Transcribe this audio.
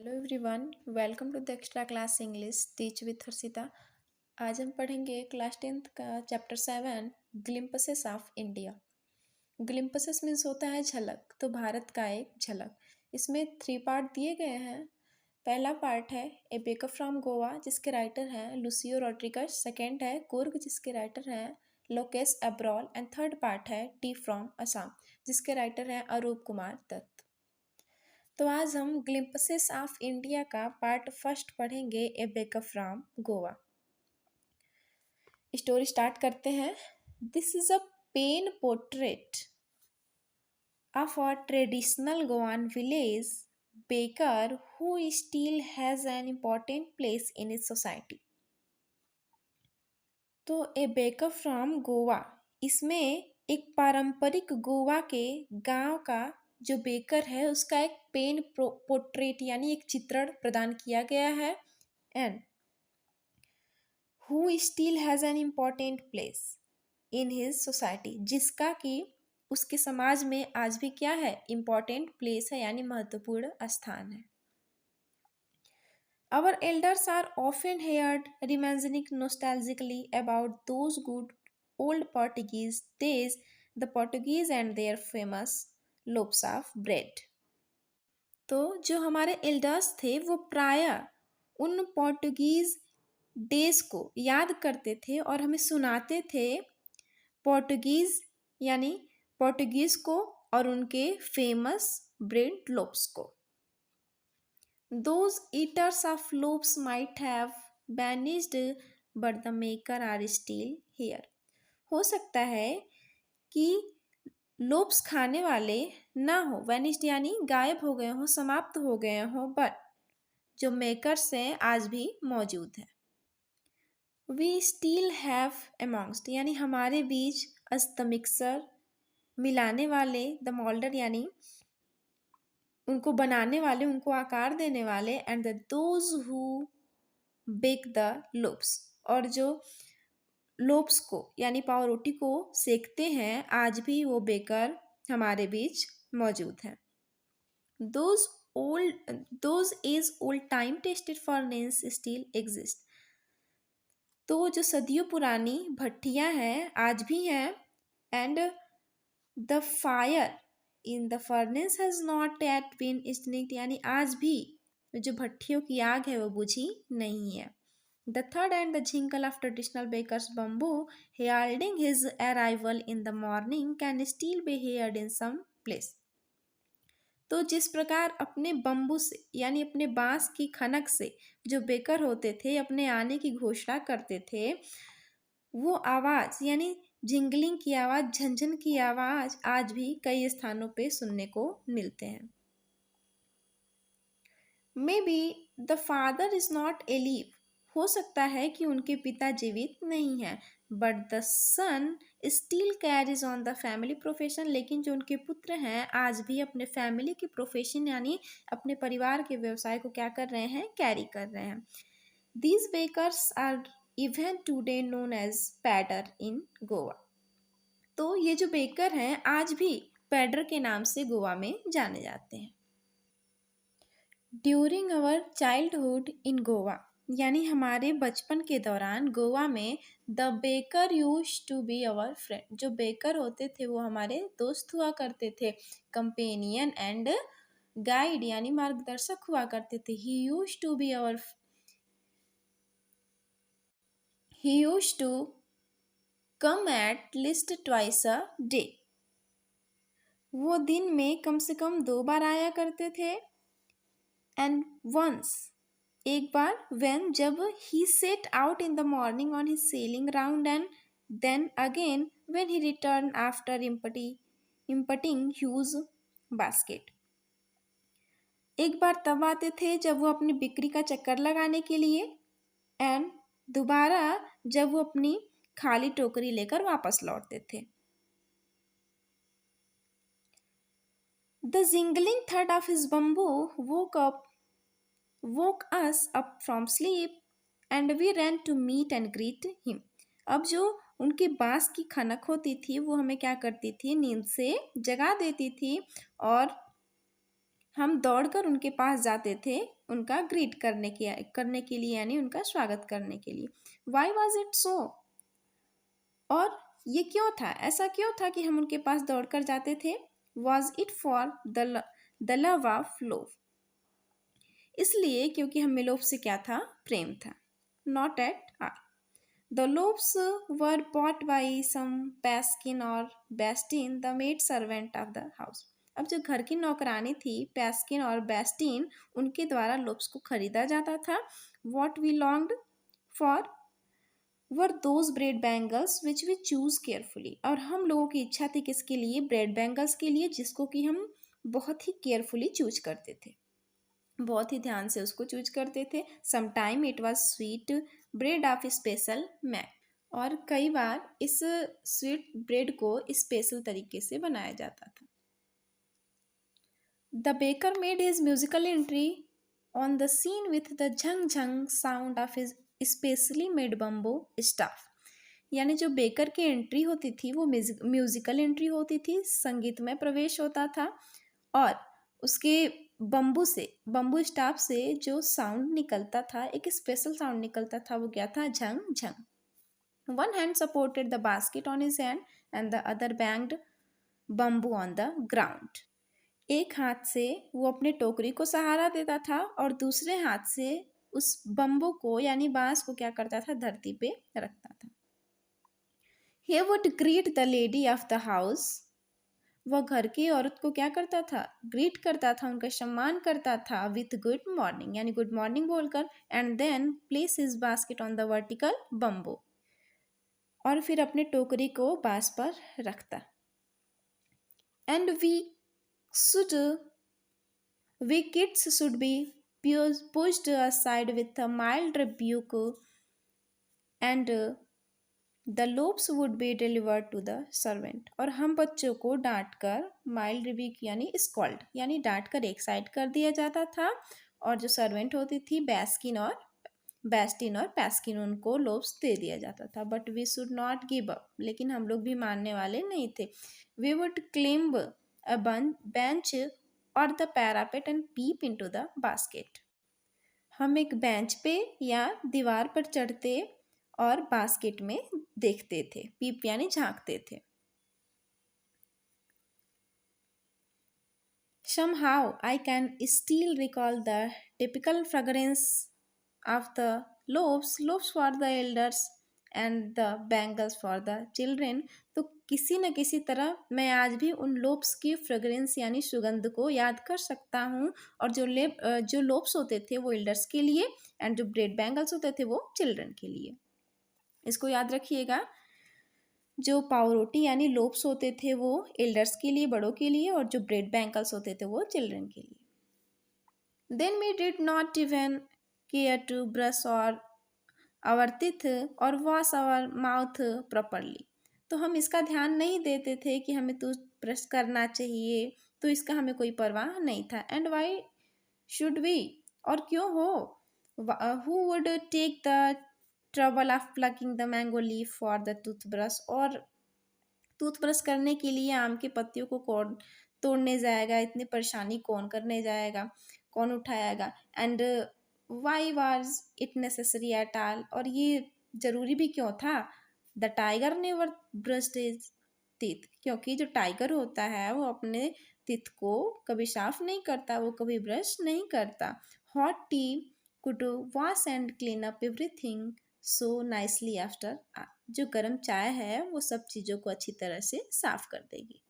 Hello everyone, welcome to the extra class English teach with Harshita. आज हम पढ़ेंगे class 10th का chapter 7 glimpses of India. Glimpses means होता है झलक, तो भारत का एक झलक। इसमें 3 पार्ट दिए गए हैं। पहला पार्ट है ए बेकर फ्रॉम गोवा, जिसके राइटर हैं लुसियो रॉड्रिगस। सेकेंड है कुर्ग, जिसके राइटर हैं Lokesh Abrol. And third part है टी फ्रॉम असम, जिसके राइटर हैं अरूप कुमार दत्त। तो आज हम ग्लिम्पसेस ऑफ इंडिया का पार्ट फर्स्ट पढ़ेंगे a baker from Goa. Story start करते हैं। This is a pen portrait of a traditional Goan village baker who still has an important place in his society. तो ए baker from Goa, इसमें एक पारंपरिक गोवा के गांव का जो बेकर है उसका एक पेन पोर्ट्रेट यानी एक चित्रण प्रदान किया गया है। And who still has an important place in his society, जिसका कि उसके समाज में आज भी क्या है, इम्पॉर्टेंट प्लेस है यानी महत्वपूर्ण स्थान है। Our elders are often heard reminiscing nostalgically about those good old Portuguese days, the Portuguese and their famous loaves of bread. तो जो हमारे एल्डर्स थे वो प्रायः उन पोर्टुगीज डेज को याद करते थे और हमें सुनाते थे पोर्टुगीज यानी पोर्टुगीज को और उनके फेमस ब्रेड लोव्स को। Those eaters of loaves might have vanished, but the maker are still here. हो सकता है कि लोब्स खाने वाले ना हो, वैनिस्ड यानी गायब हो गए हो, समाप्त हो गए हो, बट जो मेकर्स हैं आज भी मौजूद हैं। वी स्टिल हैव अमॉन्ग्स्ट यानी हमारे बीच, अस द मिक्सर मिलाने वाले, द मोल्डर यानी उनको बनाने वाले, उनको आकार देने वाले, and those who bake the loaves, और जो लोब्स को यानी पाव रोटी को सेकते हैं, आज भी वो बेकर हमारे बीच मौजूद हैं। Those is old time tested furnace still exist. तो जो सदियों पुरानी भट्टियां हैं आज भी हैं, and the fire in the furnace has not yet been extinct यानी आज भी जो भट्टियों की आग है वो बुझी नहीं है। द थर्ड and the jingle of traditional bakers bamboo heralding his arrival in the morning can still be heard in some place। तो जिस प्रकार अपने बम्बू से यानी अपने बांस की खनक से जो बेकर होते थे अपने आने की घोषणा करते थे, वो आवाज़ यानी जिंगलिंग की आवाज़, झंझन की आवाज़ आज भी कई स्थानों पे सुनने को मिलते हैं। May be the father is not alive, हो सकता है कि उनके पिता जीवित नहीं हैं, but the son still carries on the family profession, लेकिन जो उनके पुत्र हैं आज भी अपने फैमिली के प्रोफेशन यानी अपने परिवार के व्यवसाय को क्या कर रहे हैं, कैरी कर रहे हैं। These bakers are even today known as pader in Goa. तो ये जो बेकर हैं आज भी पैडर के नाम से गोवा में जाने जाते हैं। During our childhood in Goa यानी हमारे बचपन के दौरान गोवा में the baker used to be our friend, जो बेकर होते थे वो हमारे दोस्त हुआ करते थे, कंपेनियन एंड गाइड यानी मार्गदर्शक हुआ करते थे। He used to come at least twice a day, वो दिन में कम से कम 2 बार आया करते थे। एंड वंस, एक बार, व्हेन जब he set out in the morning on his selling round, and then again when he return after emptying huge basket. एक बार तब आते थे जब वो अपनी बिक्री का चक्कर लगाने के लिए, एंड दोबारा जब वो अपनी खाली टोकरी लेकर वापस लौटते थे। The jingling third of his bamboo woke us up from sleep and we ran to meet and greet him। अब जो उनके बांस की खनक होती थी वो हमें क्या करती थी, नींद से जगा देती थी और हम दौड़कर उनके पास जाते थे उनका ग्रीट करने के लिए यानी उनका स्वागत करने के लिए। Why was it so? और ये क्यों था, ऐसा क्यों था कि हम उनके पास दौड़कर जाते थे? Was it for the love of loaves? इसलिए क्योंकि हमें लोभ से क्या था? प्रेम था। Not at all. The loaves were bought by some Paskin or Bastin the maid servant of the house. अब जो घर की नौकरानी थी पैस्किन और बेस्टीन, उनके द्वारा लोव्स को खरीदा जाता था। What we longed for were those bread bangles which we choose carefully. और हम लोगों की इच्छा थी किसके लिए? ब्रेड बैंगल्स के लिए, जिसको कि हम बहुत ही केयरफुली चूज करते थे, बहुत ही ध्यान से उसको चूज करते थे। Sometime it was sweet bread of special make. और कई बार इस स्वीट ब्रेड को स्पेशल तरीके से बनाया जाता था। The baker made his musical entry on the seen with the Jhang Jhang sound of his specially made bamboo staff. यानी जो बेकर की एंट्री होती थी वो म्यूजिकल एंट्री होती थी, संगीतमय प्रवेश होता था, और उसके बम्बू स्टाफ से जो साउंड निकलता था, एक स्पेशल साउंड निकलता था, वो क्या था? Jhang Jhang. One hand supported the basket on his hand and the other banged bamboo on the ground. एक हाथ से वो अपने टोकरी को सहारा देता था और दूसरे हाथ से उस बम्बू को यानी बांस को क्या करता था? धरती पे रखता था। He would greet the lady of the house। वह घर की औरत को क्या करता था? ग्रीट करता था, उनका सम्मान करता था विथ गुड मॉर्निंग यानी गुड मॉर्निंग बोलकर, and then place his basket on the vertical bamboo, और फिर अपने टोकरी को बांस पर रखता। And we kids should be pushed aside with a mild rebuke and the loaves would be delivered to the servant. और हम बच्चों को डांट कर, माइल्ड रिबीक यानी स्कॉल्ड यानी डांट कर एक साइड कर दिया जाता था, और जो सर्वेंट होती थी बेस्टिन और पैस्किन, उनको लोब्स दे दिया जाता था। But we should not give up, लेकिन हम लोग भी मानने वाले नहीं थे। We would climb a bench or the parapet and peep into the basket. हम एक बेंच पे या दीवार पर चढ़ते और बास्केट में देखते थे, पीप यानी झांकते थे। Somehow I can still recall the typical fragrance of the loaves for the elders and the bangles for the children। तो किसी न किसी तरह मैं आज भी उन लोब्स की फ्रेगरेंस यानी सुगंध को याद कर सकता हूँ, और जो लोब्स होते थे वो एल्डर्स के लिए, एंड जो ब्रेड बैंगल्स होते थे वो चिल्ड्रन के लिए। इसको याद रखिएगा, जो पावरोटी यानी लोब्स होते थे वो एल्डर्स के लिए, बड़ों के लिए, और जो ब्रेड बैंकल्स होते थे वो चिल्ड्रन के लिए। Then we did not even care to brush our our teeth or wash our mouth properly. तो हम इसका ध्यान नहीं देते थे कि हमें टूथ ब्रश करना चाहिए, तो इसका हमें कोई परवाह नहीं था। And why should we? और क्यों हो? Who would take the trouble of plucking the mango leaf for the toothbrush? और टूथब्रश करने के लिए आम के पत्तियों को कौन तोड़ने जाएगा? इतनी परेशानी कौन करने जाएगा, कौन उठाएगा? And why was it necessary at all? और ये जरूरी भी क्यों था? The tiger never brushed his teeth. क्योंकि जो टाइगर होता है वो अपने टीथ को कभी साफ नहीं करता, वो कभी ब्रश नहीं करता। Hot T could wash and clean up everything so nicely after. जो गर्म चाय है वो सब चीज़ों को अच्छी तरह से साफ कर देगी।